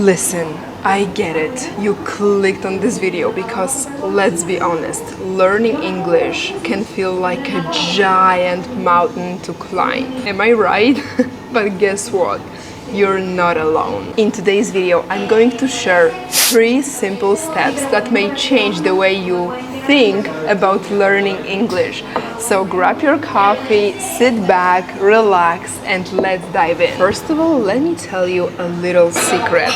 Listen, I get it. You clicked on this video because, let's be honest, learning English can feel like a giant mountain to climb. Am I right? But guess what? You're not alone. In today's video, I'm going to share 3 simple steps that may change the way you think about learning English. So grab your coffee, sit back, relax, and let's dive in. First of all, let me tell you a little secret.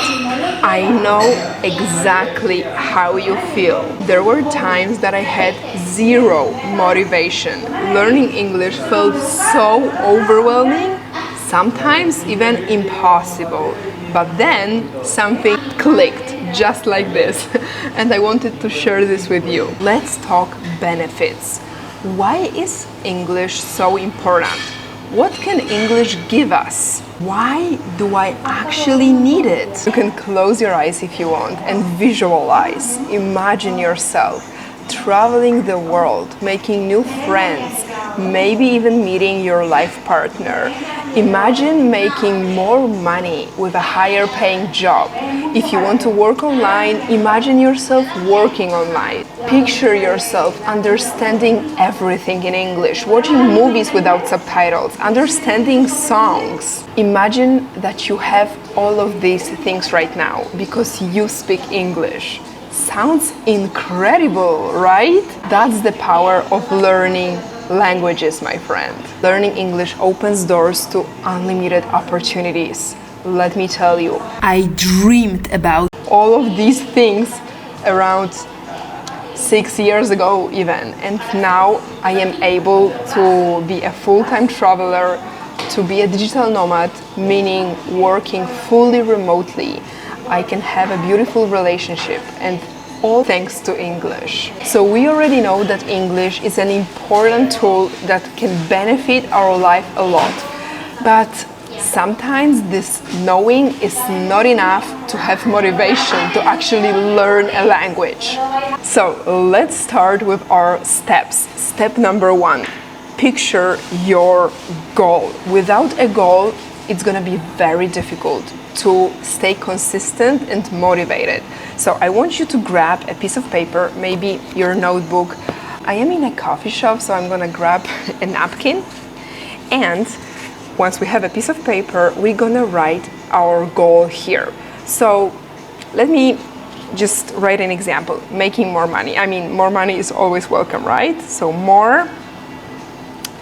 I know exactly how you feel. There were times that I had zero motivation. Learning English felt so overwhelming, sometimes even impossible. But then something clicked, just like this. And I wanted to share this with you. Let's talk benefits. Why is English so important? What can English give us? Why do I actually need it? You can close your eyes if you want and visualize. Imagine yourself traveling the world, making new friends, maybe even meeting your life partner. Imagine making more money with a higher paying job. If you want to work online, imagine yourself working online. Picture yourself understanding everything in English, watching movies without subtitles, understanding songs. Imagine that you have all of these things right now because you speak English. Sounds incredible, right? That's the power of learning languages, my friend. Learning English opens doors to unlimited opportunities. Let me tell you, I dreamed about all of these things around 6 years ago even, and now I am able to be a full-time traveler, to be a digital nomad, meaning working fully remotely. I can have a beautiful relationship, and all thanks to English. So we already know that English is an important tool that can benefit our life a lot. But sometimes this knowing is not enough to have motivation to actually learn a language. So let's start with our steps. Step number 1, picture your goal. Without a goal, it's gonna be very difficult to stay consistent and motivated. So I want you to grab a piece of paper, maybe your notebook. I am in a coffee shop, so I'm gonna grab a napkin. And once we have a piece of paper, we're gonna write our goal here. So let me just write an example, making more money. I mean, more money is always welcome, right? So more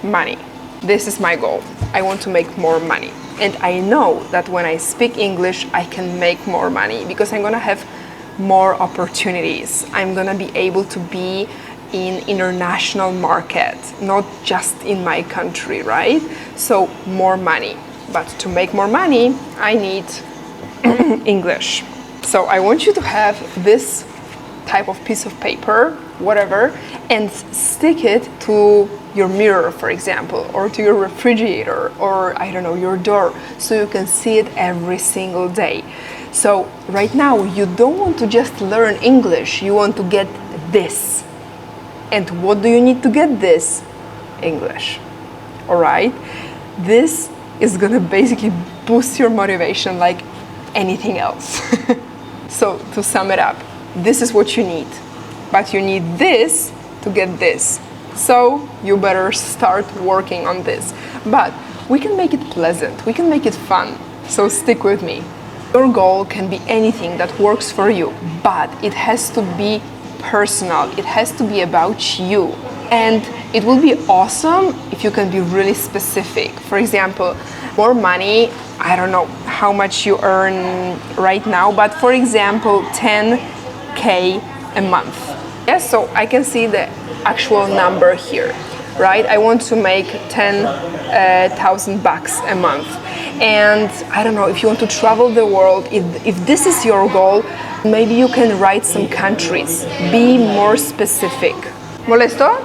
money. This is my goal. I want to make more money. And I know that when I speak English, I can make more money because I'm gonna have more opportunities. I'm gonna be able to be in international market, not just in my country, right? So more money. But to make more money, I need English. So I want you to have this type of piece of paper, whatever, and stick it to your mirror, for example, or to your refrigerator, or I don't know, your door, so you can see it every single day. So right now, you don't want to just learn English, you want to get this. And what do you need to get this? English. All right? This is gonna basically boost your motivation like anything else. So to sum it up, this is what you need, but you need this to get this. So you better start working on this. But we can make it pleasant, we can make it fun. So stick with me. Your goal can be anything that works for you, but it has to be personal. It has to be about you. And it will be awesome if you can be really specific. For example, more money, I don't know how much you earn right now, but for example, 10K a month. Yes, so I can see the actual number here, right? I want to make 10,000 bucks a month. And I don't know, if you want to travel the world, if this is your goal, maybe you can write some countries. Be more specific. Molesto?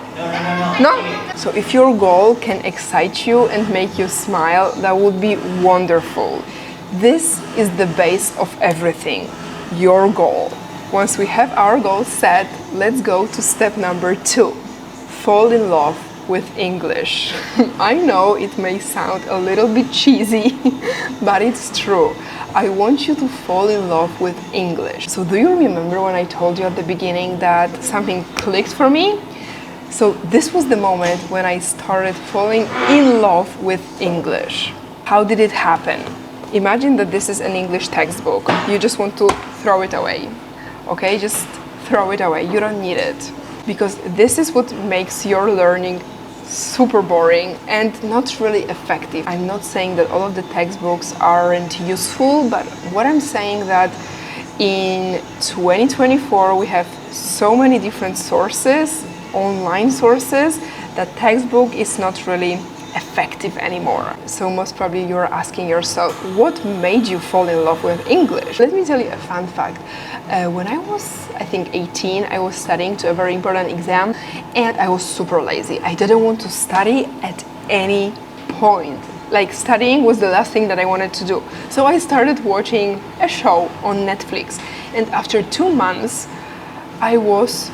No? So if your goal can excite you and make you smile, that would be wonderful. This is the base of everything, your goal. Once we have our goal set, let's go to step number 2. Fall in love with English. I know it may sound a little bit cheesy, but it's true. I want you to fall in love with English. So do you remember when I told you at the beginning that something clicked for me? So this was the moment when I started falling in love with English. How did it happen? Imagine that this is an English textbook. You just want to throw it away. Okay, just throw it away. You don't need it. Because this is what makes your learning super boring and not really effective. I'm not saying that all of the textbooks aren't useful, but what I'm saying that in 2024 we have so many different sources, online sources, that textbook is not really effective anymore. So most probably you're asking yourself, what made you fall in love with English? Let me tell you a fun fact. When I was, I think 18, I was studying to a very important exam and I was super lazy. I didn't want to study at any point. Like studying was the last thing that I wanted to do. So I started watching a show on Netflix, and after 2 months I was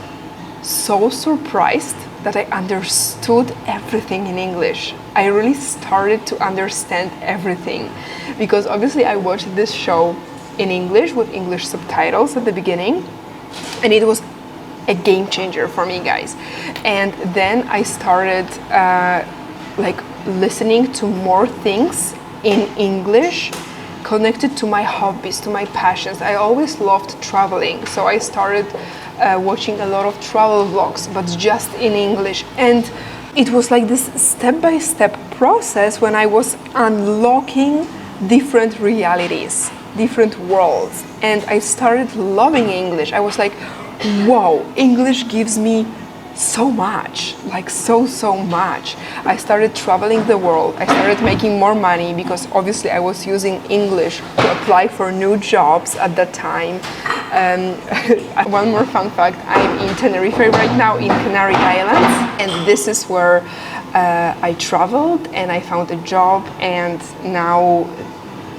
so surprised that I understood everything in English. I really started to understand everything because obviously I watched this show in English with English subtitles at the beginning, and it was a game changer for me, guys. And then I started listening to more things in English connected to my hobbies, to my passions. I always loved traveling, so I started watching a lot of travel vlogs, but just in English. And it was like this step-by-step process when I was unlocking different realities, different worlds, and I started loving English. I was like, wow, English gives me so much, like so much. I started traveling the world. I started making more money because obviously I was using English to apply for new jobs at that time. One more fun fact, I'm in Tenerife right now, in Canary Islands, and this is where I traveled and I found a job, and now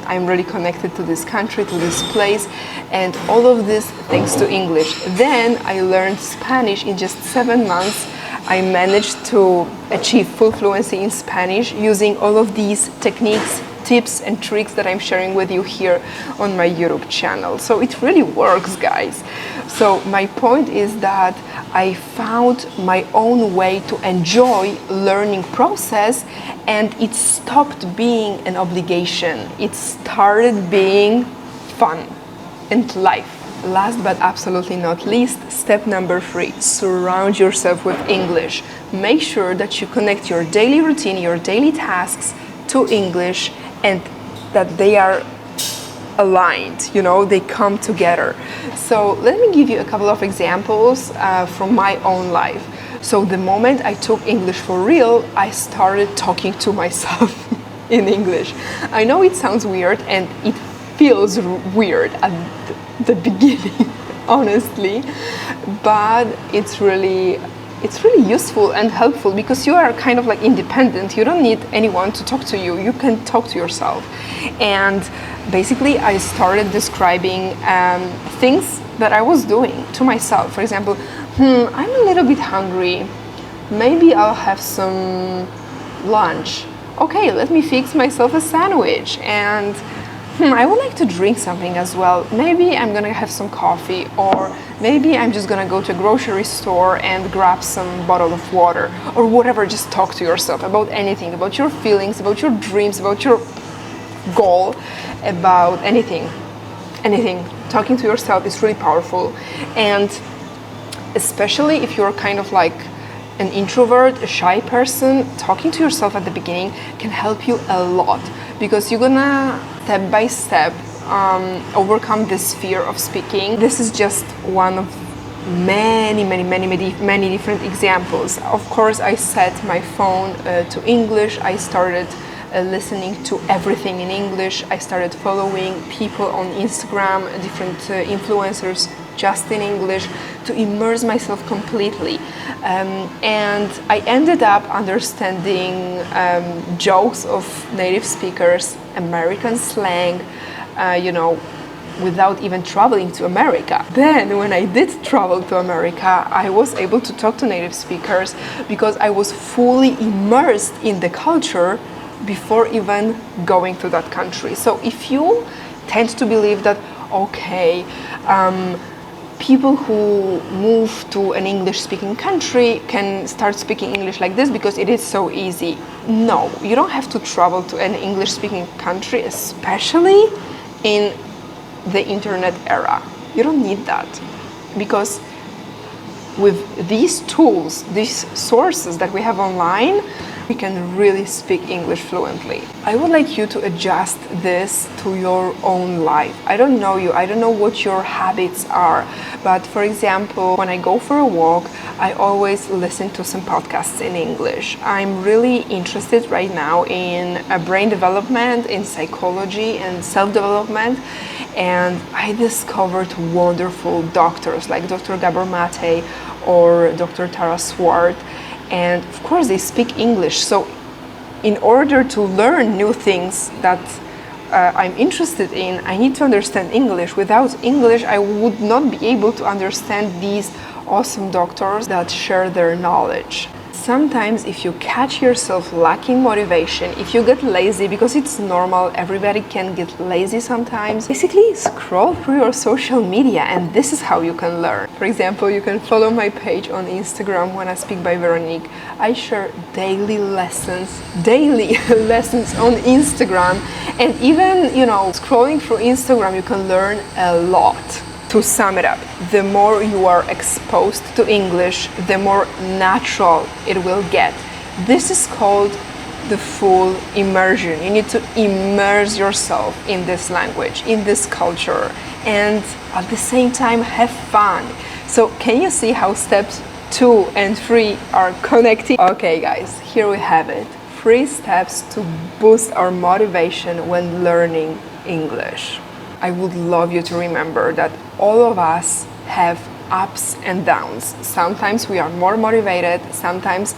I'm really connected to this country, to this place, and all of this thanks to English. Then I learned Spanish in just 7 months. I managed to achieve full fluency in Spanish using all of these techniques, tips and tricks that I'm sharing with you here on my YouTube channel. So it really works, guys. So my point is that I found my own way to enjoy learning process, and it stopped being an obligation. It started being fun and life. Last but absolutely not least, step number 3, surround yourself with English. Make sure that you connect your daily routine, your daily tasks to English, and that they are aligned, you know, they come together. So let me give you a couple of examples from my own life. So the moment I took English for real, I started talking to myself in English. I know it sounds weird and it feels weird at the beginning, honestly, but it's really useful and helpful because you are kind of like independent. You don't need anyone to talk to you. You can talk to yourself. And basically I started describing things that I was doing to myself. For example, I'm a little bit hungry. Maybe I'll have some lunch. Okay, let me fix myself a sandwich. And I would like to drink something as well. Maybe I'm gonna have some coffee, or maybe I'm just gonna go to a grocery store and grab some bottle of water, or whatever. Just talk to yourself about anything, about your feelings, about your dreams, about your goal, about anything. Talking to yourself is really powerful, and especially if you're kind of like an introvert, a shy person, talking to yourself at the beginning can help you a lot, because you're gonna step by step overcome this fear of speaking. This is just one of many different examples. Of course, I set my phone to English. I started listening to everything in English. I started following people on Instagram, different influencers just in English, to immerse myself completely. And I ended up understanding jokes of native speakers, American slang, without even traveling to America. Then when I did travel to America, I was able to talk to native speakers because I was fully immersed in the culture before even going to that country. So if you tend to believe that, okay, people who move to an English-speaking country can start speaking English like this because it is so easy. No, you don't have to travel to an English-speaking country, especially in the internet era. You don't need that, because with these tools, these sources that we have online, we can really speak English fluently. I would like you to adjust this to your own life. I don't know you, I don't know what your habits are, but for example, when I go for a walk, I always listen to some podcasts in English. I'm really interested right now in brain development, in psychology and self-development, and I discovered wonderful doctors like Dr. Gabor Mate or Dr. Tara Swart. And of course they speak English, so in order to learn new things that I'm interested in, I need to understand English. Without English, I would not be able to understand these awesome doctors that share their knowledge. Sometimes if you catch yourself lacking motivation, if you get lazy, because it's normal, everybody can get lazy sometimes, basically scroll through your social media, and this is how you can learn. For example, you can follow my page on Instagram, When I Speak by Veronique. I share daily lessons on Instagram, and even, scrolling through Instagram, you can learn a lot. To sum it up, the more you are exposed to English, the more natural it will get. This is called the full immersion. You need to immerse yourself in this language, in this culture, and at the same time have fun. So can you see how steps 2 and 3 are connected? Okay guys, here we have it. 3 steps to boost our motivation when learning English. I would love you to remember that all of us have ups and downs. Sometimes we are more motivated, sometimes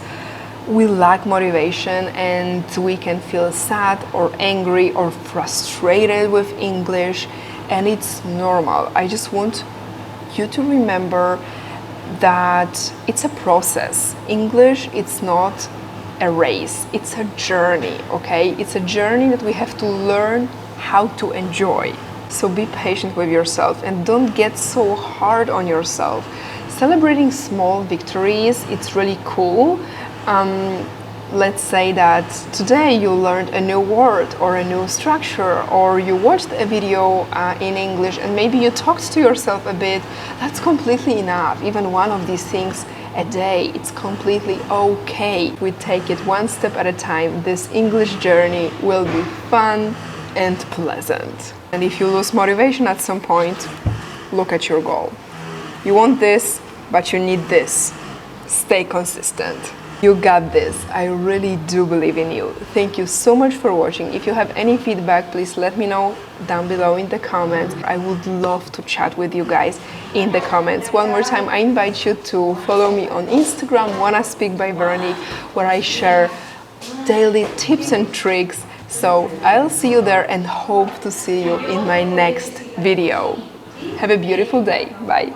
we lack motivation, and we can feel sad or angry or frustrated with English, and it's normal. I just want you to remember that it's a process. English, it's not a race, it's a journey, okay? It's a journey that we have to learn how to enjoy. So be patient with yourself and don't get so hard on yourself. Celebrating small victories, it's really cool. Let's say that today you learned a new word or a new structure, or you watched a video in English and maybe you talked to yourself a bit. That's completely enough. Even one of these things a day, it's completely okay. We take it one step at a time. This English journey will be fun and pleasant. And if you lose motivation at some point, look at your goal. You want this, but you need this. Stay consistent. You got this. I really do believe in you. Thank you so much for watching. If you have any feedback, please let me know down below in the comments. I would love to chat with you guys in the comments. One more time, I invite you to follow me on Instagram, Wanna Speak by Veronique, where I share daily tips and tricks. So I'll see you there and hope to see you in my next video. Have a beautiful day. Bye.